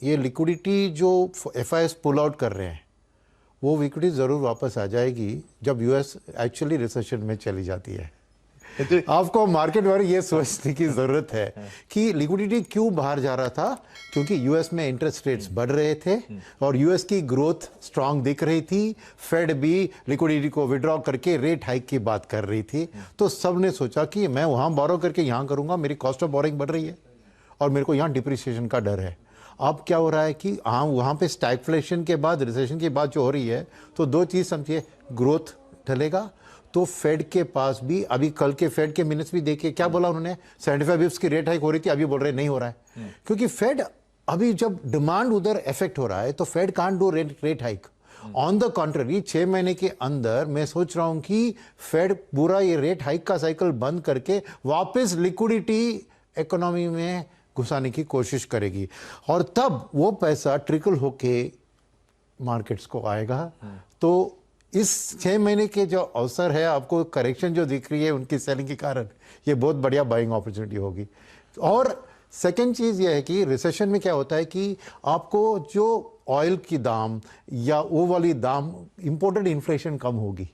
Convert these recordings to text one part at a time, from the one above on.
ये लिक्विडिटी जो FIS pull out कर रहे हैं वो लिक्विडिटी ज़रूर वापस आ जाएगी जब यूएस एक्चुअली रिसेशन में चली जाती है। आपको मार्केट में ये सोचने की ज़रूरत है कि लिक्विडिटी क्यों बाहर जा रहा था, क्योंकि यूएस में इंटरेस्ट रेट्स बढ़ रहे थे और यूएस की ग्रोथ स्ट्रांग दिख रही थी। फेड भी लिक्विडिटी को विड्रॉ करके रेट हाइक की बात कर रही थी, तो सब ने सोचा कि मैं वहाँ बोरो करके यहाँ करूँगा, मेरी कॉस्ट ऑफ बोरिंग बढ़ रही है और मेरे को यहाँ डिप्रिसिएशन का डर है। अब क्या हो रहा है कि हाँ, वहाँ पे स्टैगफ्लेशन के बाद रिसेशन की बात जो हो रही है, तो दो चीज़ समझिए, ग्रोथ ढलेगा तो फेड के पास भी, अभी कल के फेड के मिनट्स भी देखिए क्या बोला उन्होंने, 75 बिप्स की रेट हाइक हो रही थी, अभी बोल रहे नहीं हो रहा है, क्योंकि फेड अभी जब डिमांड उधर इफेक्ट हो रहा है तो Fed can't do rate hike. On the contrary 6 महीने के अंदर मैं सोच रहा हूं कि फेड पूरा ये रेट हाइक का साइकिल बंद करके वापस लिक्विडिटी इकोनॉमी में घुसाने की कोशिश करेगी और तब वो पैसा ट्रिकल होके मार्केट्स को आएगा। तो इस 6 महीने के जो अवसर है, आपको करेक्शन जो दिख रही है उनकी सेलिंग के कारण, ये बहुत बढ़िया बाइंग अपॉर्चुनिटी होगी। और सेकेंड चीज़ ये है कि रिसेशन में क्या होता है कि आपको जो ऑयल की दाम या वो वाली दाम, इंपोर्टेड इन्फ्लेशन कम होगी।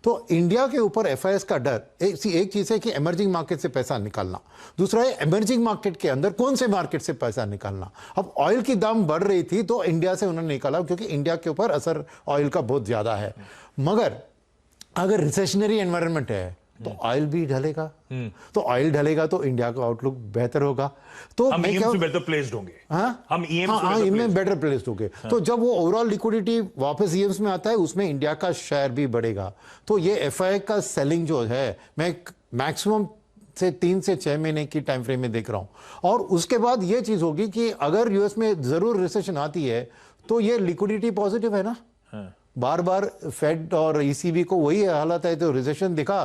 तो इंडिया के ऊपर एफआईएस का डर, एक चीज़ है कि इमर्जिंग मार्केट से पैसा निकालना, दूसरा है इमर्जिंग मार्केट के अंदर कौन से मार्केट से पैसा निकालना। अब ऑयल की दाम बढ़ रही थी तो इंडिया से उन्होंने निकाला, क्योंकि इंडिया के ऊपर असर ऑयल का बहुत ज़्यादा है। मगर अगर रिसेशनरी एनवायरनमेंट है तो ऑयल भी ढलेगा, तो ऑयल ढलेगा तो इंडिया का आउटलुक बेहतर होगा। तो हम ईएम से बेटर प्लेस्ड होंगे। हम ईएम में बेटर प्लेस्ड होंगे। तो जब वो ओवरऑल लिक्विडिटी वापस ईएम्स में आता है, उसमें इंडिया का शेयर भी बढ़ेगा। तो ये एफआई का सेलिंग जो है, मैं मैक्सिमम से 3 से 6 महीने की टाइम फ्रेम में देख रहा हूं। और उसके बाद ये चीज होगी कि अगर यूएस में जरूर रिसेशन आती है तो ये लिक्विडिटी पॉजिटिव है ना। बार बार फेड और ईसीबी को वही हालत है, तो रिसेशन दिखा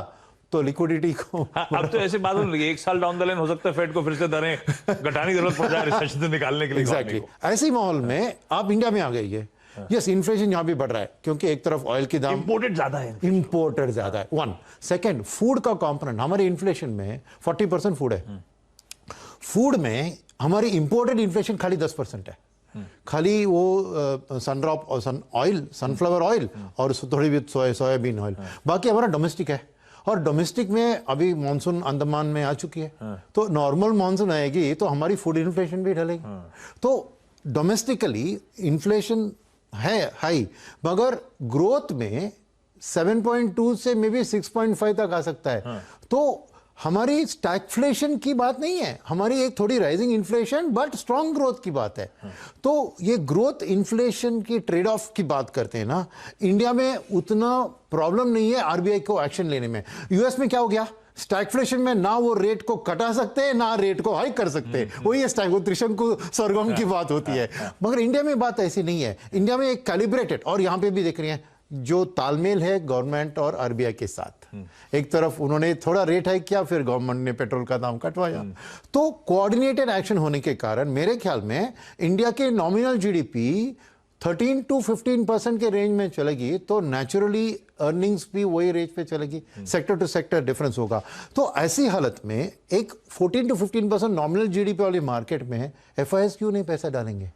तो लिक्विडिटी को अब तो ऐसी बात हो रही है, 1 साल डाउन द लाइन हो सकता है फेड को फिर से दरें घटाने की जरूरत पड़ जाए रिसेशन से निकालने के लिए। एग्जैक्टली ऐसी माहौल में आप इंडिया में आ गई है। यस, इन्फ्लेशन यहां भी बढ़ रहा है क्योंकि एक तरफ ऑयल की दाम, इंपोर्टेड ज्यादा है, इंपोर्टेड ज्यादा है। 1 सेकेंड, फूड का कंपोनेंट हमारे इन्फ्लेशन में 40% फूड है। फूड में हमारी इंपोर्टेड इन्फ्लेशन खाली 10% है। खाली वो सनड्रॉप और सनफ्लावर ऑयल और थोड़ी भी सोयाबीन ऑयल, बाकी हमारा डोमेस्टिक है। और डोमेस्टिक में अभी मॉनसून अंडमान में आ चुकी है, तो नॉर्मल मॉनसून आएगी तो हमारी फूड इन्फ्लेशन भी ढलेगी। तो डोमेस्टिकली इन्फ्लेशन है हाई, मगर ग्रोथ में 7.2 से मे बी 6.5 तक आ सकता है। तो हमारी स्टैगफ्लेशन की बात नहीं है, हमारी एक थोड़ी rising inflation but strong growth की बात है। तो ये ग्रोथ इन्फ्लेशन की ट्रेड ऑफ की बात करते हैं ना, इंडिया में उतना प्रॉब्लम नहीं है आरबीआई को एक्शन लेने में। यूएस में क्या हो गया, स्टैगफ्लेशन में ना वो रेट को कटा सकते हैं ना रेट को हाइक कर सकते हैं, वही त्रिशंकु सरगम की बात होती है। मगर इंडिया में बात ऐसी नहीं है। इंडिया में एक कैलिब्रेटेड, और यहां पे भी देख रही है जो तालमेल है गवर्नमेंट और आरबीआई के साथ। एक तरफ उन्होंने थोड़ा रेट हाइक किया, फिर गवर्नमेंट ने पेट्रोल का दाम कटवाया। तो कोऑर्डिनेटेड एक्शन होने के कारण मेरे ख्याल में इंडिया के नॉमिनल जीडीपी 13 to 15% के रेंज में चलेगी, तो नेचुरली अर्निंग्स भी वही रेंज पे चलेगी, सेक्टर टू सेक्टर डिफरेंस होगा। तो ऐसी हालत में एक 14 to 15% नॉमिनल जीडीपी वाली मार्केट में एफआईएस क्यों नहीं पैसा डालेंगे।